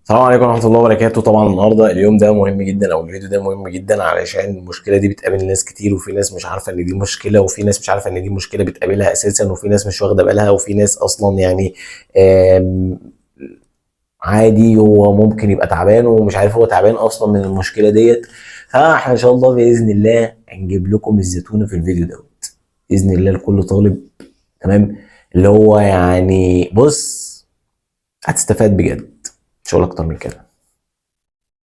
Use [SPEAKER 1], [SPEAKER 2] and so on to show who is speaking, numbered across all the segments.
[SPEAKER 1] السلام عليكم ورحمة الله وبركاته. طبعا النهارده اليوم ده مهم جدا او الفيديو ده مهم جدا علشان المشكلة دي بتقابل ناس كتير، وفي ناس مش عارفة ان دي مشكلة، وفي ناس مش عارفة ان دي مشكلة بتقابلها اساسا، وفي ناس مش واخدة بالها، وفي ناس اصلا يعني آم، عادي هو ممكن يبقى تعبان ومش عارف هو تعبان اصلا من المشكلة ديت. فاحنا ان شاء الله باذن الله هنجيب لكم الزتونة في الفيديو دوت باذن الله لكل طالب. تمام. اللي هو يعني بص، هتستفاد بجد، مش هقول اكتر من كده.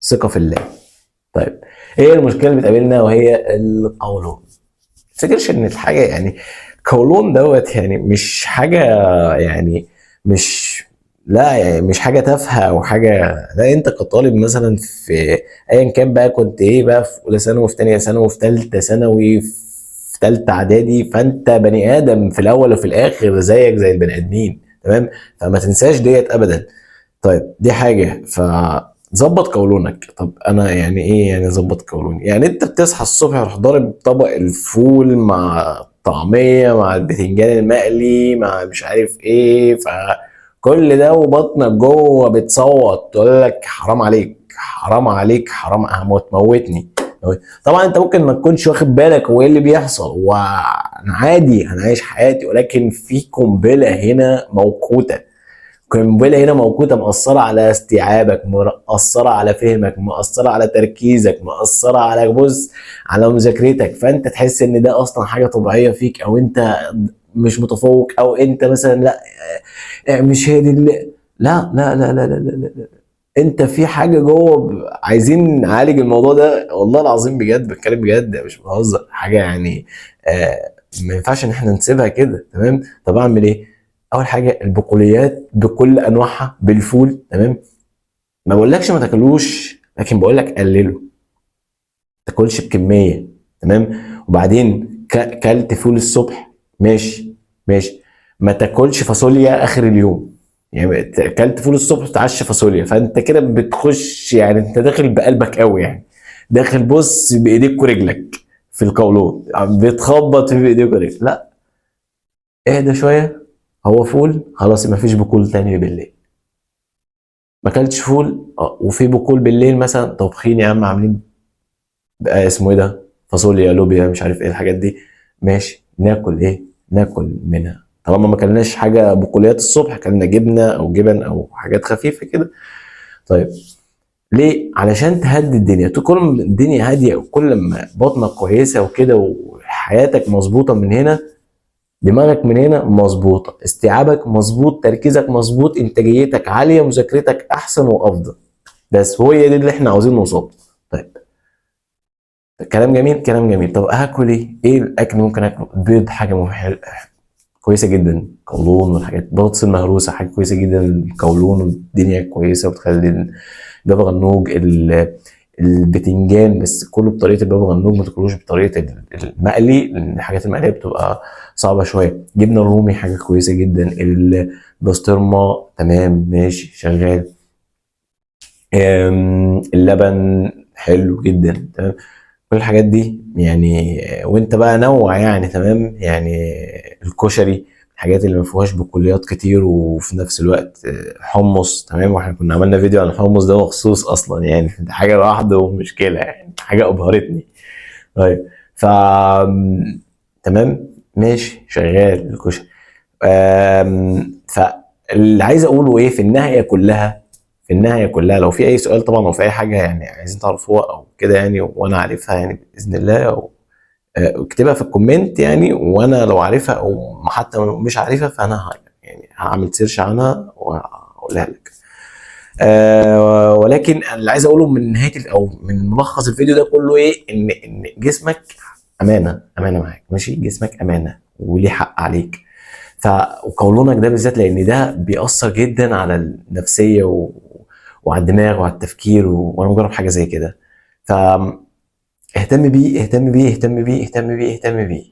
[SPEAKER 1] ثقة في الله. طيب، ايه المشكله اللي بتقابلنا؟ وهي القولون. ما تفتكرش ان الحاجه يعني قولون دوت يعني مش حاجه، يعني مش، لا يعني مش حاجه تافهه او حاجه. لا، انت كطالب مثلا في ايا كان بقى، كنت ايه بقى، في اولى ثانوي، في ثانيه ثانوي، في ثالثه ثانوي، في ثالثه اعدادي، فانت بني ادم في الاول وفي الاخر زيك زي البني ادمين. تمام. فما تنساش ديت ابدا. طيب، دي حاجة. فظبط قولونك. طب انا يعني ايه يعني ظبط قولوني؟ يعني انت بتصحى الصبح تروح ضارب طبق الفول مع الطعمية مع البتنجان المقلي مع مش عارف ايه، فكل ده وبطنك جوه بتصوت تقول لك حرام عليك حرام عليك حرام، هتموتني. طبعا انت ممكن ما تكونش واخد بالك هو ايه اللي بيحصل، وانا عادي انا عايش حياتي، ولكن في قنبله هنا موقوته. قنبله هنا موجوده مأثره على استيعابك، مأثره على فهمك، مأثره على تركيزك، مأثره على بص، على مذاكرتك. فانت تحس ان ده اصلا حاجه طبيعيه فيك، او انت مش متفوق، او انت مثلا لا، مش هي دي اللي، لا لا لا لا لا لا, لا. لا. انت في حاجه جوه عايزين نعالج الموضوع ده، والله العظيم بجد بتكلم بجد مش بهزر حاجه يعني. ما ينفعش ان احنا نسيبها كده. تمام. طب اعمل ايه؟ اول حاجه البقوليات بكل انواعها بالفول. تمام. ما بقولكش ما تاكلوش، لكن بقول لك قلله، ما تاكلش بكميه. تمام. وبعدين كلت فول الصبح، ماشي ماشي، ما تاكلش فاصوليا اخر اليوم. يعني كلت فول الصبح تتعشى فاصوليا، فانت كده بتخش، يعني انت داخل بقلبك قوي يعني، داخل بص بايديك ورجلك في القولون، بتخبط في بايديك ورجلك. لا، اهدى شويه. هو فول خلاص، ما فيش بكول تاني بالليل. ما اكلتش فول، وفي بكول بالليل مثلا طبخين يا عم، عاملين بقى اسمه ايه ده، فاصوليا لوبيا مش عارف ايه الحاجات دي، ماشي، ناكل ايه؟ ناكل منها. طالما ما كلناش حاجه بقوليات الصبح، كلنا جبنه او جبن او حاجات خفيفه كده. طيب، ليه؟ علشان تهدي الدنيا. كل ما الدنيا هاديه وكل ما بطنك كويسه وكده وحياتك مظبوطه من هنا، دماغك من هنا مظبوطه، استيعابك مظبوط، تركيزك مظبوط، انتاجيتك عاليه، مذاكرتك احسن وافضل. بس هو دي اللي احنا عاوزين نوصل. طيب، كلام جميل كلام جميل. طب هاكل ايه؟ ايه الاكل اللي ممكن اكله؟ البيض حاجه كويسه جدا. قولون والحاجات، بطاطس المهروسه حاجه كويسه جدا. القولون والدنيا كويسه وبتخلي الباب غنوج. البتنجان بس كله بطريقه الباب غنوج، ما تاكلوش بطريقه المقلي، لان الحاجات المقليه بتبقى صعبه شويه. جبنه رومي حاجه كويسه جدا. البسطرمه تمام ماشي شغال. اللبن حلو جدا. تمام. كل الحاجات دي يعني، وانت بقى نوع يعني. تمام. يعني الكشري، الحاجات اللي ما فيهاش بقوليات كتير، وفي نفس الوقت حمص. تمام. واحنا كنا عملنا فيديو عن الحمص ده مخصوص اصلا، يعني ده حاجه لوحده ومشكله، يعني حاجه ابهرتني. طيب. ف تمام ماشي شغال الكشري. فاللي عايز اقوله ايه في النهايه كلها، في النهايه كلها، لو في اي سؤال طبعا او في اي حاجه يعني عايزين تعرفوها او كده يعني وانا عارفها يعني باذن الله، او اكتبها في الكومنت يعني، وانا لو عارفها او حتى مش عارفها فانا يعني هعمل سيرش عنها واقولها لك. ولكن اللي عايز اقوله من نهايه او من ملخص الفيديو ده كله ايه، ان جسمك امانه، امانه معاك، ماشي؟ جسمك امانه وليه حق عليك. وقولونك ده بالذات، لان ده بيأثر جدا على النفسيه وعلى الدماغ وعلى التفكير، وانا مجرب حاجه زي كده. فاهتم بيه اهتم بيه اهتم بيه اهتم بيه اهتم بيه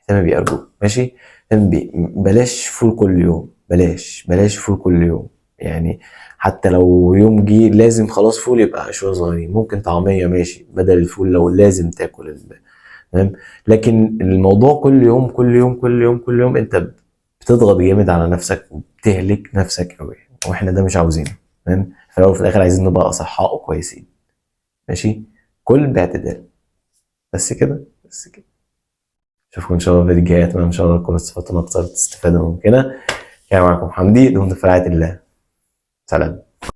[SPEAKER 1] اهتم بيه ارجوك، ماشي؟ اهتم بيه. بلاش فول كل يوم، بلاش فول كل يوم يعني. حتى لو يوم جه لازم خلاص فول، يبقى شويه صغيرين، ممكن طعميه ماشي بدل الفول لو لازم تاكل تمام. لكن الموضوع كل يوم كل يوم كل يوم كل يوم، انت بتضغط جامد على نفسك وبتهلك نفسك قوي، واحنا ده مش عاوزينه. تمام. في الاول وفي الاخر عايزين نبقى اصحاء وكويسين. ماشي. كل باعتدال. بس كده بس كده. اشوفكم ان شاء الله في الفيديو الجاي، اتمنى ان شاء الله تكونوا استفدتوا من اكثر استفاده ممكنه. كان معكم حمدي، دمتم في رعايه الله. سلام.